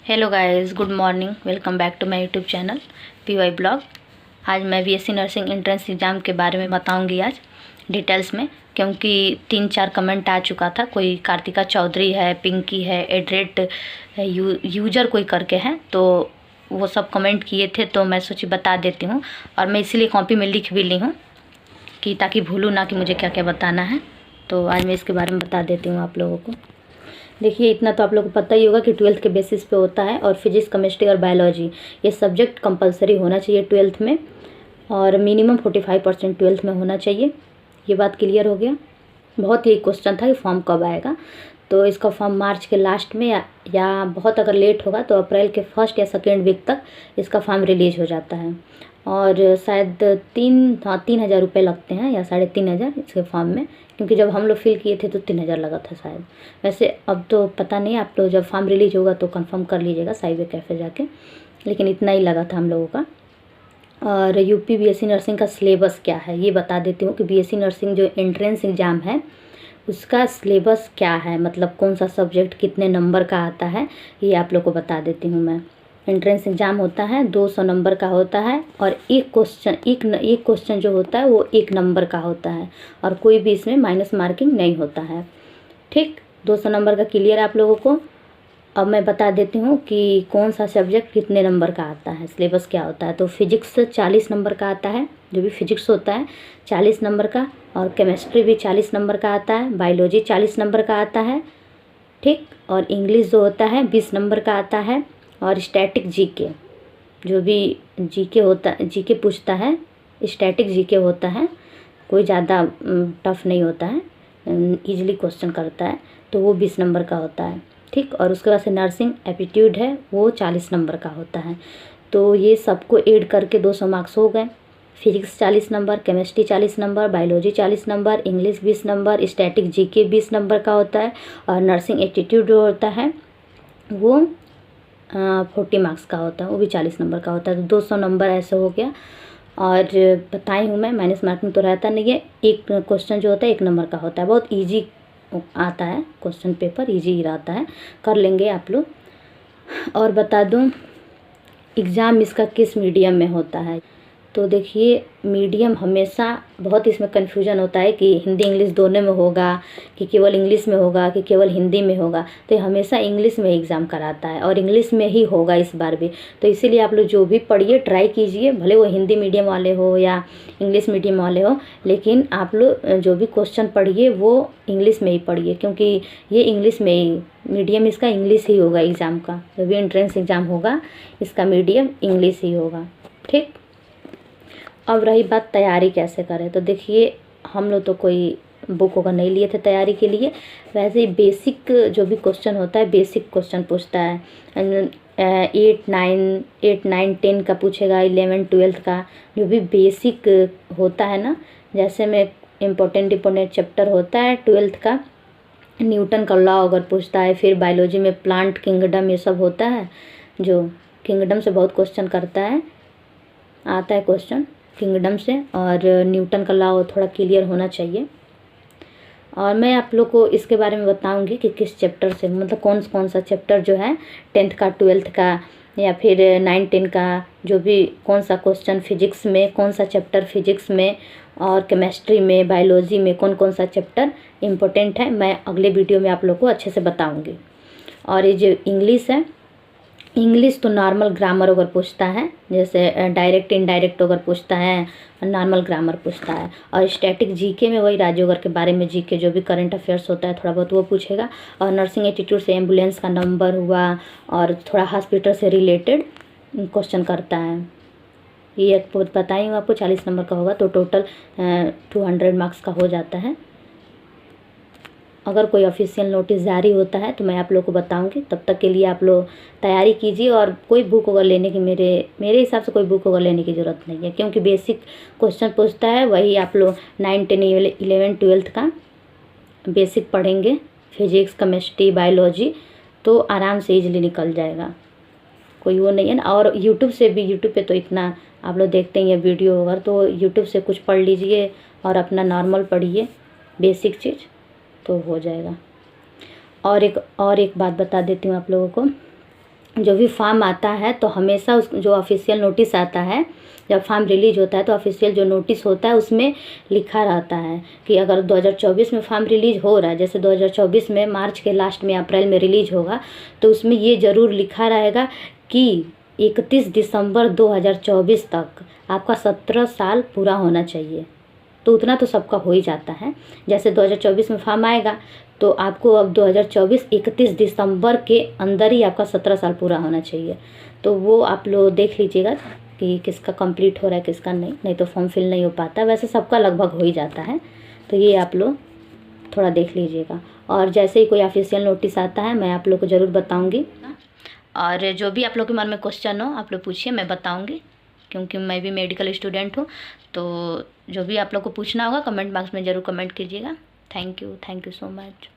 Hello guys, good morning. Welcome back to my YouTube channel PY blog. आज मैं BSc nursing entrance exam के बारे में बताऊंगी आज डिटेल्स में, क्योंकि 3-4 कमेंट आ चुका था। कोई कार्तिका चौधरी है, पिंकी है, एड्रेट यूजर कोई करके है, तो वो सब कमेंट किए थे, तो मैं सोची बता देती हूँ। और मैं इसीलिए कॉपी में लिख भी ली हूँ कि ताकि भूलूँ ना कि मुझे क्या क्या बताना है। तो आज मैं इसके बारे में बता देती हूँ आप लोगों को। देखिए, इतना तो आप लोगों को पता ही होगा कि 12th के बेसिस पे होता है, और फिजिक्स, केमिस्ट्री और बायोलॉजी ये सब्जेक्ट कंपलसरी होना चाहिए 12th में, और मिनिमम 45% 12th में होना चाहिए। ये बात क्लियर हो गया। बहुत ही क्वेश्चन था कि फॉर्म कब आएगा, तो इसका फॉर्म मार्च के लास्ट में या बहुत अगर लेट होगा तो अप्रैल के 1st या 2nd वीक तक इसका फॉर्म रिलीज हो जाता है। और शायद 3,000 रुपये लगते हैं या 3,500 इसके फॉर्म में, क्योंकि जब हम लोग फिल किए थे तो 3,000 लगा था शायद। वैसे अब तो पता नहीं, आप लोग जब फॉर्म रिलीज होगा तो कंफर्म कर लीजिएगा साइबर कैफ़े जाके, लेकिन इतना ही लगा था हम लोगों का। और यूपी BSc नर्सिंग का सिलेबस क्या है ये बता देती हूँ कि BSc नर्सिंग जो एंट्रेंस एग्ज़ाम है उसका सिलेबस क्या है, मतलब कौन सा सब्जेक्ट कितने नंबर का आता है, ये आप लोग को बता देती हूँ मैं। एंट्रेंस एग्ज़ाम होता है 200 नंबर का होता है, और एक क्वेश्चन जो होता है वो 1 नंबर का होता है, और कोई भी इसमें माइनस मार्किंग नहीं होता है। ठीक, 200 नंबर का क्लियर आप लोगों को। अब मैं बता देती हूँ कि कौन सा सब्जेक्ट कितने नंबर का आता है, सिलेबस क्या होता है। तो फिजिक्स 40 नंबर का आता है, जो भी फिजिक्स होता है 40 नंबर का, और केमिस्ट्री भी 40 नंबर का आता है, बायोलॉजी 40 नंबर का आता है। ठीक, और इंग्लिश जो होता है 20 नंबर का आता है, और स्टैटिक जीके जो भी जीके होता जीके पूछता है, स्टैटिक जीके होता है, कोई ज़्यादा टफ नहीं होता है, इजीली क्वेश्चन करता है, तो वो 20 नंबर का होता है। ठीक, और उसके बाद से नर्सिंग एप्टीट्यूड है वो 40 नंबर का होता है। तो ये सबको ऐड करके 200 मार्क्स हो गए। Physics 40 number, chemistry 40 number, biology 40 number, English 20 number, static GK 20 number का होता है, और नर्सिंग एप्टीट्यूड जो होता है वो 40 मार्क्स का होता है, वो भी 40 नंबर का होता है। तो 200 नंबर ऐसे हो गया। और बताई हूँ मैं, माइनस मार्किंग तो रहता नहीं है। एक क्वेश्चन जो होता है 1 नंबर का होता है, बहुत ईजी आता है क्वेश्चन पेपर, ईजी ही रहता है, कर लेंगे आप लोग। और बता दूँ एग्ज़ाम इसका किस मीडियम में होता है। तो देखिए, मीडियम हमेशा बहुत इसमें कन्फ्यूजन होता है कि हिंदी इंग्लिश दोनों में होगा, कि केवल इंग्लिश में होगा, कि केवल हिंदी में होगा। तो ये हमेशा इंग्लिश में एग्ज़ाम कराता है, और इंग्लिश में ही होगा इस बार भी। तो इसीलिए आप लोग जो भी पढ़िए ट्राई कीजिए, भले वो हिंदी मीडियम वाले हो या इंग्लिश मीडियम वाले हो, लेकिन आप लोग जो भी क्वेश्चन पढ़िए वो इंग्लिश में ही पढ़िए, क्योंकि ये इंग्लिश में ही मीडियम इसका इंग्लिश ही होगा। एग्ज़ाम का जो भी एंट्रेंस एग्ज़ाम होगा इसका मीडियम इंग्लिश ही होगा। ठीक, अब रही बात तैयारी कैसे करें। तो देखिए, हम लोग तो कोई बुक वगैरह नहीं लिए थे तैयारी के लिए। वैसे ही बेसिक जो भी क्वेश्चन होता है, बेसिक क्वेश्चन पूछता है। 8, 9, 10 का पूछेगा, 11, 12 का जो भी बेसिक होता है ना। जैसे में इम्पोर्टेंट चैप्टर होता है 12th का, न्यूटन का लॉ अगर पूछता है, फिर बायोलॉजी में प्लांट किंगडम ये सब होता है, जो किंगडम से बहुत क्वेश्चन करता है, आता है क्वेश्चन किंगडम से। और न्यूटन का लॉ थोड़ा क्लियर होना चाहिए। और मैं आप लोग को इसके बारे में बताऊंगी कि किस चैप्टर से, मतलब कौन कौन सा चैप्टर जो है 10th का, 12th का, या फिर 9, 10 का, जो भी कौन सा क्वेश्चन फिजिक्स में, कौन सा चैप्टर फिजिक्स में, और केमिस्ट्री में, बायोलॉजी में कौन कौन सा चैप्टर इम्पोर्टेंट है, मैं अगले वीडियो में आप लोग को अच्छे से बताऊँगी। और ये जो इंग्लिश है, इंग्लिश तो नॉर्मल ग्रामर अगर पूछता है, जैसे डायरेक्ट इनडायरेक्ट अगर पूछता है, नॉर्मल ग्रामर पूछता है। और स्टैटिक जीके में वही राजयोगर के बारे में, जीके जो भी करंट अफेयर्स होता है थोड़ा बहुत वो पूछेगा। और नर्सिंग एप्टीट्यूड से एम्बुलेंस का नंबर हुआ, और थोड़ा हॉस्पिटल से रिलेटेड क्वेश्चन करता है। ये एक बताई हूँ आपको, 40 नंबर का होगा, तो टोटल 200 मार्क्स का हो जाता है। अगर कोई ऑफिशियल नोटिस जारी होता है तो मैं आप लोग को बताऊंगी। तब तक के लिए आप लोग तैयारी कीजिए, और कोई बुक वगैरह लेने की मेरे हिसाब से कोई बुक वगैरह लेने की ज़रूरत नहीं है, क्योंकि बेसिक क्वेश्चन पूछता है वही आप लोग 9, 10, 11, 12 का बेसिक पढ़ेंगे, फिजिक्स, केमिस्ट्री, बायोलॉजी, तो आराम से ईजिली निकल जाएगा, कोई वो नहीं है ना। और यूट्यूब से भी, यूट्यूब पे तो इतना आप लोग देखते ही हैं वीडियो वगैरह, तो यूट्यूब से कुछ पढ़ लीजिए और अपना नॉर्मल पढ़िए बेसिक चीज़, तो हो जाएगा। और एक बात बता देती हूँ आप लोगों को, जो भी फॉर्म आता है तो हमेशा उस जो ऑफिशियल नोटिस आता है, जब फॉर्म रिलीज होता है तो ऑफिशियल जो नोटिस होता है उसमें लिखा रहता है कि अगर 2024 में फॉर्म रिलीज हो रहा है, जैसे 2024 में मार्च के लास्ट में अप्रैल में रिलीज होगा, तो उसमें ये ज़रूर लिखा रहेगा कि 31 दिसंबर 2024 तक आपका 17 साल पूरा होना चाहिए। तो उतना तो सबका हो ही जाता है। जैसे 2024 में फॉर्म आएगा तो आपको अब 2024 31 दिसंबर के अंदर ही आपका 17 साल पूरा होना चाहिए। तो वो आप लोग देख लीजिएगा कि किसका कंप्लीट हो रहा है किसका नहीं तो फॉर्म फिल नहीं हो पाता। वैसे सबका लगभग हो ही जाता है, तो ये आप लोग थोड़ा देख लीजिएगा। और जैसे ही कोई ऑफिशियल नोटिस आता है मैं आप लोग को ज़रूर बताऊँगी। और जो भी आप लोग के मन में क्वेश्चन हो आप लोग पूछिए, मैं बताऊँगी, क्योंकि मैं भी मेडिकल स्टूडेंट हूँ। तो जो भी आप लोग को पूछना होगा कमेंट बॉक्स में ज़रूर कमेंट कीजिएगा। Thank you so much.